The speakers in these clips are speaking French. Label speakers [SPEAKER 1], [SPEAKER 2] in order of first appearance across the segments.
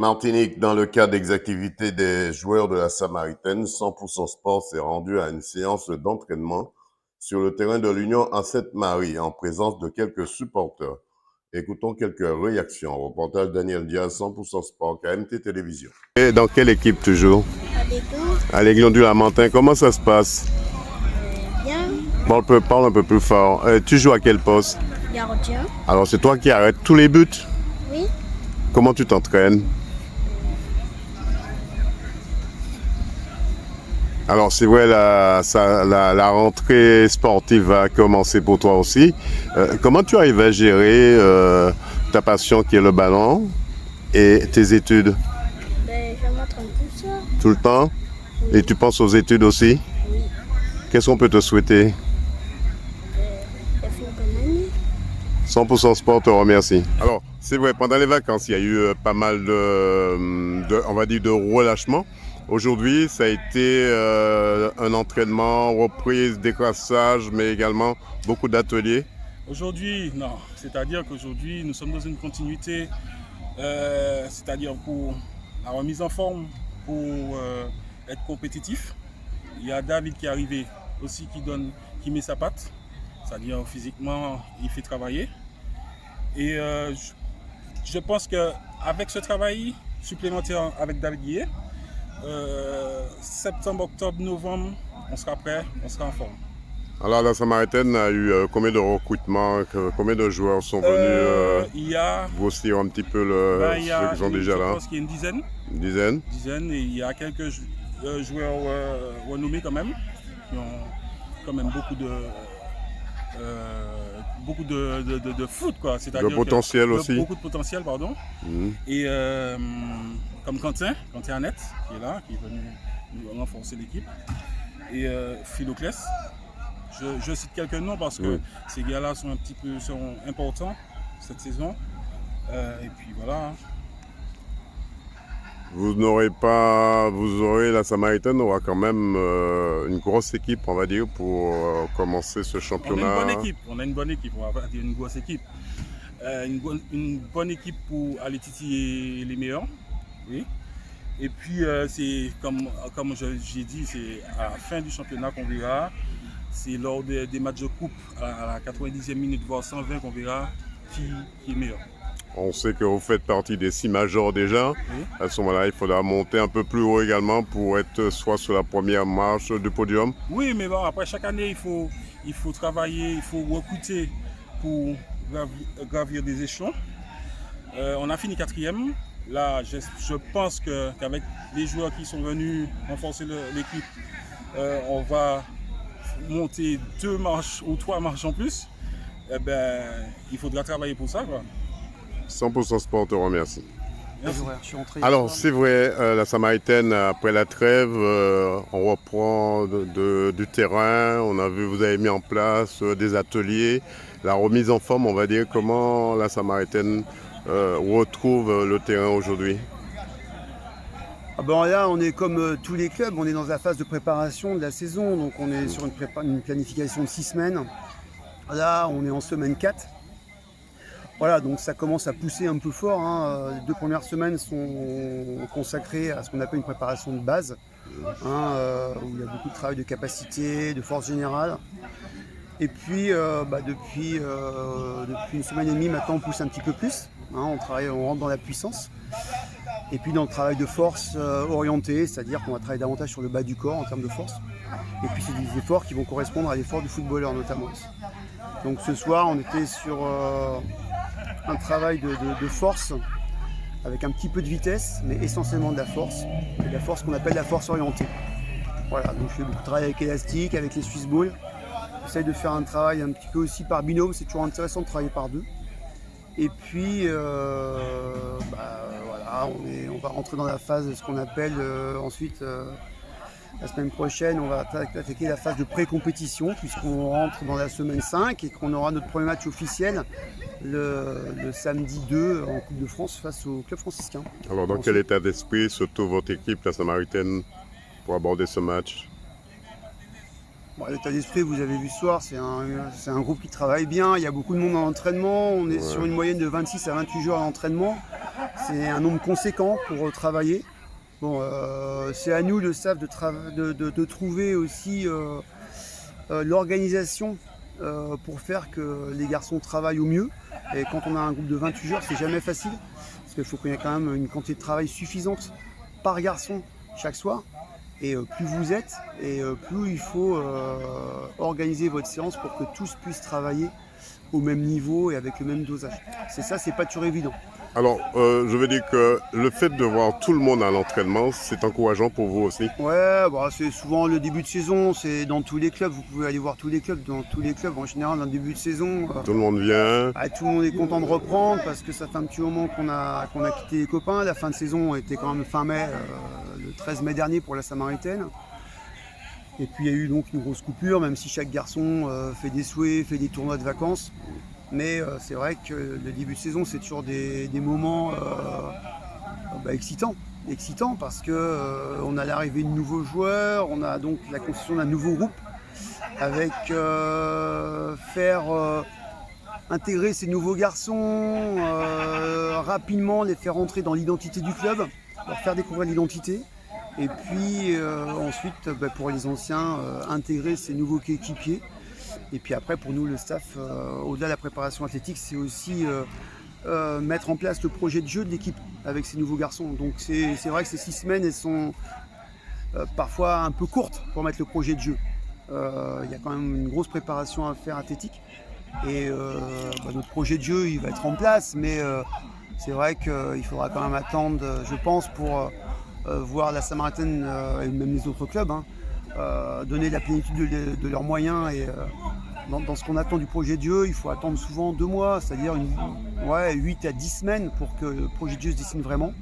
[SPEAKER 1] Martinique, dans le cadre des activités des joueurs de la Samaritaine, 100% Sport s'est rendu à une séance d'entraînement sur le terrain de l'Union à Sainte-Marie, en présence de quelques supporters. Écoutons quelques réactions. Reportage Daniel Diaz, 100% Sport, KMT Télévision. Et dans quelle équipe tu joues? À l'Aiglon du Lamentin. Comment ça se passe?
[SPEAKER 2] Bien,
[SPEAKER 1] Parle un peu plus fort. Tu joues à quel poste?
[SPEAKER 2] gardien.
[SPEAKER 1] Alors, c'est toi qui arrêtes tous les buts?
[SPEAKER 2] Oui,
[SPEAKER 1] Comment tu t'entraînes? Alors c'est vrai, la rentrée sportive va commencer pour toi aussi. Comment tu arrives à gérer ta passion qui est le ballon et tes études
[SPEAKER 2] je m'entraîne tout ça.
[SPEAKER 1] tout le temps? Et tu penses aux études aussi?
[SPEAKER 2] Oui,
[SPEAKER 1] Qu'est-ce qu'on peut te souhaiter?
[SPEAKER 2] j'ai fait une bonne année.
[SPEAKER 1] 100% Sport te remercie. Alors c'est vrai, pendant les vacances, il y a eu pas mal on va dire, de relâchement. Aujourd'hui, ça a été un entraînement, reprise, décrassage, mais également beaucoup d'ateliers.
[SPEAKER 3] Aujourd'hui, non. C'est-à-dire qu'aujourd'hui, nous sommes dans une continuité, c'est-à-dire pour la remise en forme, pour être compétitif. Il y a David qui est arrivé aussi qui met sa patte, c'est-à-dire physiquement, il fait travailler. Et je pense qu'avec ce travail supplémentaire avec David Guillet, septembre, octobre, novembre, on sera prêt, on sera en forme.
[SPEAKER 1] Alors la Samaritaine a eu combien de recrutements, combien de joueurs sont venus
[SPEAKER 3] Il y a,
[SPEAKER 1] grossir un petit peu ceux qui sont déjà là?
[SPEAKER 3] je pense qu'il y a une dizaine.
[SPEAKER 1] Une dizaine?
[SPEAKER 3] Et il y a quelques joueurs renommés quand même, qui ont quand même beaucoup de foot, quoi.
[SPEAKER 1] De potentiel aussi.
[SPEAKER 3] Beaucoup de potentiel, pardon. Et comme Quentin Annette, qui est là, qui est venu nous renforcer l'équipe. Et Philoclès. Je cite quelques noms parce que ces gars-là sont importants cette saison. Et puis voilà.
[SPEAKER 1] Vous aurez la Samaritaine aura quand même une grosse équipe, on va dire, pour commencer ce championnat.
[SPEAKER 3] On a une bonne équipe, on va pas dire une grosse équipe. Une bonne équipe pour aller titiller les meilleurs. Oui. Et puis c'est comme j'ai dit, c'est à la fin du championnat qu'on verra. C'est lors des matchs de coupe à la 90e minute, voire 120, qu'on verra qui est meilleur.
[SPEAKER 1] On sait que vous faites partie des 6 majors déjà. Oui. À ce moment-là, il faudra monter un peu plus haut également pour être soit sur la première marche du podium.
[SPEAKER 3] Oui, mais bon, après chaque année, il faut travailler, il faut recruter pour gravir des échelons. On a fini 4e. Là, je pense qu'avec les joueurs qui sont venus renforcer l'équipe, on va monter 2 marches ou 3 marches en plus. Eh ben, il faudra travailler pour ça, quoi.
[SPEAKER 1] 100% Sport te remercie.
[SPEAKER 3] Merci.
[SPEAKER 1] Alors c'est vrai, la Samaritaine, après la trêve, on reprend du terrain. On a vu, vous avez mis en place des ateliers, la remise en forme, on va dire. Comment la Samaritaine retrouve le terrain aujourd'hui?
[SPEAKER 4] Là, on est comme tous les clubs, on est dans la phase de préparation de la saison. Donc on est sur une planification de 6 semaines. Là, on est en semaine 4. Voilà, donc ça commence à pousser un peu fort. Les 2 premières semaines sont consacrées à ce qu'on appelle une préparation de base, où il y a beaucoup de travail de capacité, de force générale. Et puis, depuis une semaine et demie, maintenant, on pousse un petit peu plus. On rentre dans la puissance. Et puis dans le travail de force orienté, c'est-à-dire qu'on va travailler davantage sur le bas du corps en termes de force. Et puis c'est des efforts qui vont correspondre à l'effort du footballeur notamment. Donc ce soir, on était sur un travail de force avec un petit peu de vitesse, mais essentiellement de la force. Et de la force qu'on appelle la force orientée. Voilà, donc je fais beaucoup de travail avec l'élastique, avec les Swiss balls. J'essaye de faire un travail un petit peu aussi par binôme, c'est toujours intéressant de travailler par deux. Et puis, on va rentrer dans la phase de ce qu'on appelle ensuite, la semaine prochaine, on va attaquer la phase de pré-compétition, puisqu'on rentre dans la semaine 5 et qu'on aura notre premier match officiel le samedi 2 en Coupe de France face au club franciscain.
[SPEAKER 1] Alors, dans quel état d'esprit se trouve votre équipe, la Samaritaine, pour aborder ce match?
[SPEAKER 4] L'état d'esprit, vous avez vu ce soir, c'est un groupe qui travaille bien. Il y a beaucoup de monde en entraînement. On est sur une moyenne de 26 à 28 joueurs à l'entraînement. C'est un nombre conséquent pour travailler. Bon, c'est à nous, le staff, de trouver aussi l'organisation pour faire que les garçons travaillent au mieux. Et quand on a un groupe de 28 joueurs, c'est jamais facile, parce qu'il faut qu'il y ait quand même une quantité de travail suffisante par garçon chaque soir. Et plus vous êtes, et plus il faut organiser votre séance pour que tous puissent travailler au même niveau et avec le même dosage. C'est pas toujours évident.
[SPEAKER 1] Alors, je veux dire que le fait de voir tout le monde à l'entraînement, c'est encourageant pour vous aussi?
[SPEAKER 4] Ouais, bah, c'est souvent le début de saison, c'est dans tous les clubs, vous pouvez aller voir tous les clubs, dans tous les clubs en général, dans le début de saison.
[SPEAKER 1] Tout le monde vient.
[SPEAKER 4] Tout le monde est content de reprendre parce que ça fait un petit moment qu'on a quitté les copains. La fin de saison était quand même fin mai, le 13 mai dernier pour la Samaritaine. Et puis il y a eu donc une grosse coupure, même si chaque garçon fait des souhaits, fait des tournois de vacances. Mais c'est vrai que le début de saison, c'est toujours des moments excitants parce que on a l'arrivée de nouveaux joueurs, on a donc la constitution d'un nouveau groupe avec faire intégrer ces nouveaux garçons, rapidement les faire entrer dans l'identité du club, leur faire découvrir l'identité. Et puis ensuite, pour les anciens, intégrer ces nouveaux coéquipiers. Et puis après, pour nous, le staff, au-delà de la préparation athlétique, c'est aussi mettre en place le projet de jeu de l'équipe avec ces nouveaux garçons. Donc c'est vrai que ces 6 semaines, elles sont parfois un peu courtes pour mettre le projet de jeu. Il y a quand même une grosse préparation à faire athlétique. Et notre projet de jeu, il va être en place, mais c'est vrai qu'il faudra quand même attendre, je pense, pour voir la Samaritaine et même les autres clubs, donner la plénitude de leurs moyens. Et dans ce qu'on attend du projet de jeu, il faut attendre souvent 2 mois, c'est-à-dire 8 à 10 semaines pour que le projet de jeu se dessine vraiment,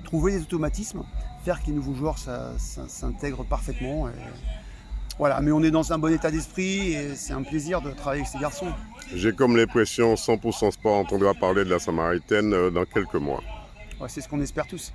[SPEAKER 4] trouver les automatismes, faire que les nouveaux joueurs s'intègrent parfaitement. Et voilà, mais on est dans un bon état d'esprit et c'est un plaisir de travailler avec ces garçons.
[SPEAKER 1] J'ai comme l'impression 100% Sport entendra parler de la Samaritaine dans quelques mois.
[SPEAKER 4] Ouais, c'est ce qu'on espère tous.